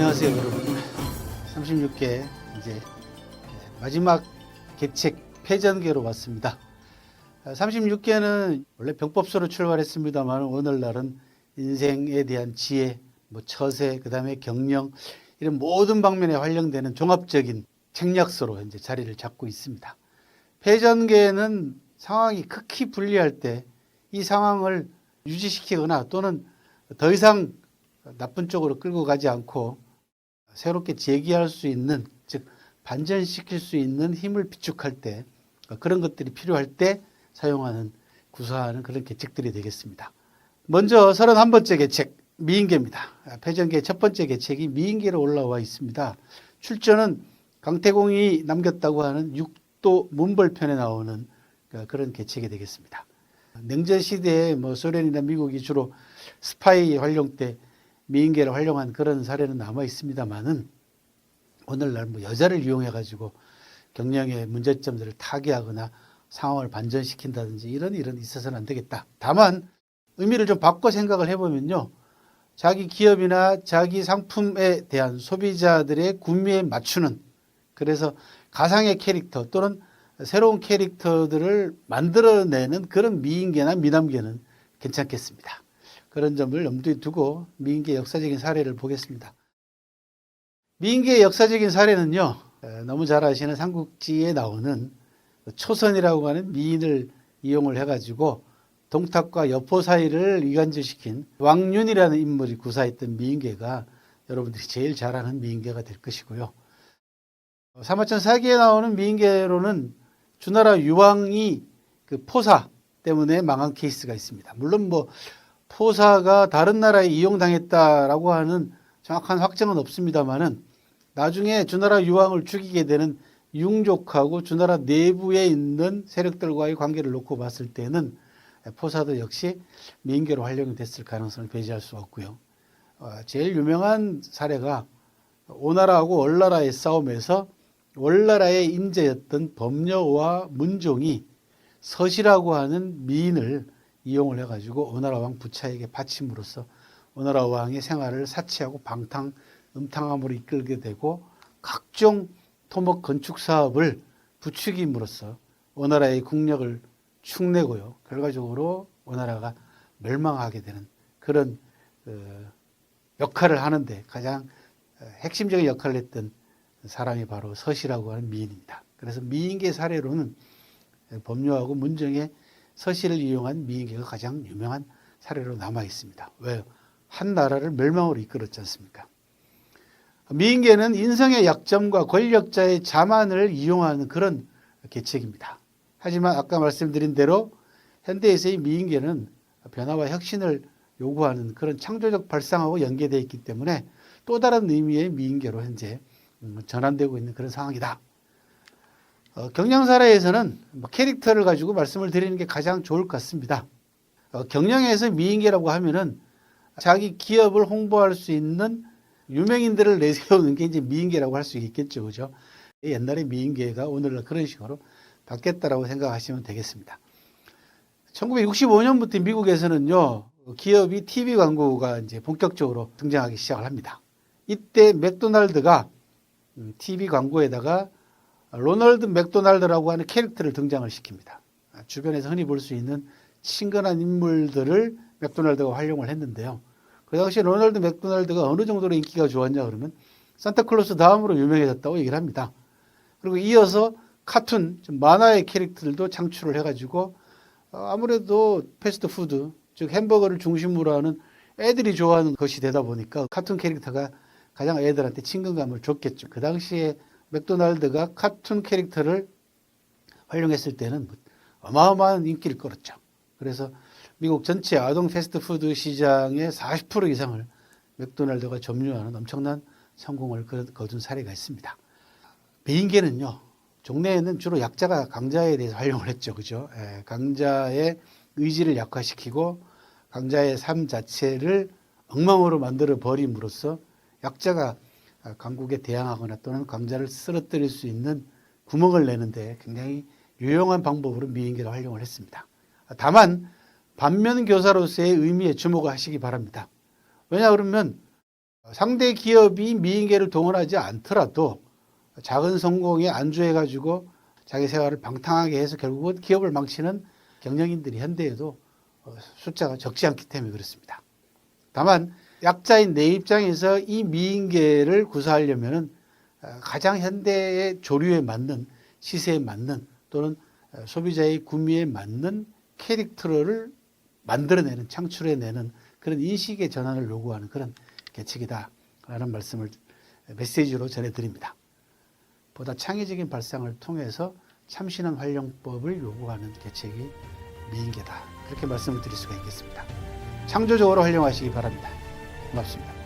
안녕하세요, 여러분. 36개 이제 마지막 계책 패전계로 왔습니다. 36개는 원래 병법서로 출발했습니다만 오늘날은 인생에 대한 지혜, 처세, 그다음에 경영 이런 모든 방면에 활용되는 종합적인 책략서로 현재 자리를 잡고 있습니다. 패전계는 상황이 극히 불리할 때 이 상황을 유지시키거나 또는 더 이상 나쁜 쪽으로 끌고 가지 않고 새롭게 재기할 수 있는, 즉 반전시킬 수 있는 힘을 비축할 때, 그런 것들이 필요할 때 사용하는, 구사하는 그런 계책들이 되겠습니다. 먼저 31번째 계책 미인계입니다. 패전계 첫 번째 계책이 미인계로 올라와 있습니다. 출전은 강태공이 남겼다고 하는 6도 문벌편에 나오는 그런 계책이 되겠습니다. 냉전 시대에 소련이나 미국이 주로 스파이 활용 때 미인계를 활용한 그런 사례는 남아 있습니다만은 오늘날 여자를 이용해 가지고 경영의 문제점들을 타개하거나 상황을 반전시킨다든지 이런 일은 있어서는 안 되겠다. 다만 의미를 좀 바꿔 생각을 해보면요, 자기 기업이나 자기 상품에 대한 소비자들의 구매에 맞추는, 그래서 가상의 캐릭터 또는 새로운 캐릭터들을 만들어내는 그런 미인계나 미남계는 괜찮겠습니다. 그런 점을 염두에 두고 미인계 역사적인 사례를 보겠습니다. 미인계의 역사적인 사례는요, 너무 잘 아시는 삼국지에 나오는 초선이라고 하는 미인을 이용을 해가지고 동탁과 여포 사이를 이간질시킨 왕윤이라는 인물이 구사했던 미인계가 여러분들이 제일 잘 아는 미인계가 될 것이고요. 사마천 사기에 나오는 미인계로는 주나라 유황이 그 포사 때문에 망한 케이스가 있습니다. 물론 포사가 다른 나라에 이용당했다라고 하는 정확한 확정은 없습니다만은 나중에 주나라 유황을 죽이게 되는 융족하고 주나라 내부에 있는 세력들과의 관계를 놓고 봤을 때는 포사도 역시 미인계로 활용이 됐을 가능성을 배제할 수 없고요. 제일 유명한 사례가 오나라하고 월나라의 싸움에서 월나라의 인재였던 범녀와 문종이 서시라고 하는 미인을 이용을 해가지고 오나라 왕 부차에게 바침으로써 오나라 왕의 생활을 사치하고 방탕, 음탕함으로 이끌게 되고 각종 토목 건축 사업을 부추김으로써 오나라의 국력을 축내고요. 결과적으로 오나라가 멸망하게 되는 그런 역할을 하는데 가장 핵심적인 역할을 했던 사람이 바로 서시라고 하는 미인입니다. 그래서 미인계 사례로는 범녀하고 문정의 서시를 이용한 미인계가 가장 유명한 사례로 남아 있습니다. 왜요? 한 나라를 멸망으로 이끌었지 않습니까? 미인계는 인성의 약점과 권력자의 자만을 이용하는 그런 계책입니다. 하지만 아까 말씀드린 대로 현대에서의 미인계는 변화와 혁신을 요구하는 그런 창조적 발상하고 연계되어 있기 때문에 또 다른 의미의 미인계로 현재 전환되고 있는 그런 상황이다. 경영 사례에서는 캐릭터를 가지고 말씀을 드리는 게 가장 좋을 것 같습니다. 경영에서 미인계라고 하면은 자기 기업을 홍보할 수 있는 유명인들을 내세우는 게 이제 미인계라고 할 수 있겠죠, 그죠? 옛날의 미인계가 오늘날 그런 식으로 바뀌었다라고 생각하시면 되겠습니다. 1965년부터 미국에서는요, 기업이 TV 광고가 이제 본격적으로 등장하기 시작을 합니다. 이때 맥도날드가 TV 광고에다가 로널드 맥도날드라고 하는 캐릭터를 등장을 시킵니다. 주변에서 흔히 볼 수 있는 친근한 인물들을 맥도날드가 활용을 했는데요. 그 당시 로널드 맥도날드가 어느 정도로 인기가 좋았냐 그러면 산타클로스 다음으로 유명해졌다고 얘기를 합니다. 그리고 이어서 카툰, 만화의 캐릭터들도 창출을 해가지고 아무래도 패스트푸드, 즉 햄버거를 중심으로 하는 애들이 좋아하는 것이 되다 보니까 카툰 캐릭터가 가장 애들한테 친근감을 줬겠죠. 그 당시에 맥도날드가 카툰 캐릭터를 활용했을 때는 어마어마한 인기를 끌었죠. 그래서 미국 전체 아동 패스트푸드 시장의 40% 이상을 맥도날드가 점유하는 엄청난 성공을 거둔 사례가 있습니다. 미인계는요, 종래에는 주로 약자가 강자에 대해서 활용을 했죠. 그죠? 강자의 의지를 약화시키고 강자의 삶 자체를 엉망으로 만들어 버림으로써 약자가 강국에 대항하거나 또는 강자를 쓰러뜨릴 수 있는 구멍을 내는데 굉장히 유용한 방법으로 미인계를 활용을 했습니다. 다만 반면교사로서의 의미에 주목을 하시기 바랍니다. 왜냐 그러면 상대 기업이 미인계를 동원하지 않더라도 작은 성공에 안주해가지고 자기 생활을 방탕하게 해서 결국은 기업을 망치는 경영인들이 현대에도 숫자가 적지 않기 때문에 그렇습니다. 다만 약자인 내 입장에서 이 미인계를 구사하려면은 가장 현대의 조류에 맞는, 시세에 맞는, 또는 소비자의 구미에 맞는 캐릭터를 만들어내는, 창출해내는 그런 인식의 전환을 요구하는 그런 계책이다라는 말씀을 메시지로 전해드립니다. 보다 창의적인 발상을 통해서 참신한 활용법을 요구하는 계책이 미인계다. 그렇게 말씀을 드릴 수가 있겠습니다. 창조적으로 활용하시기 바랍니다. 고맙습니다.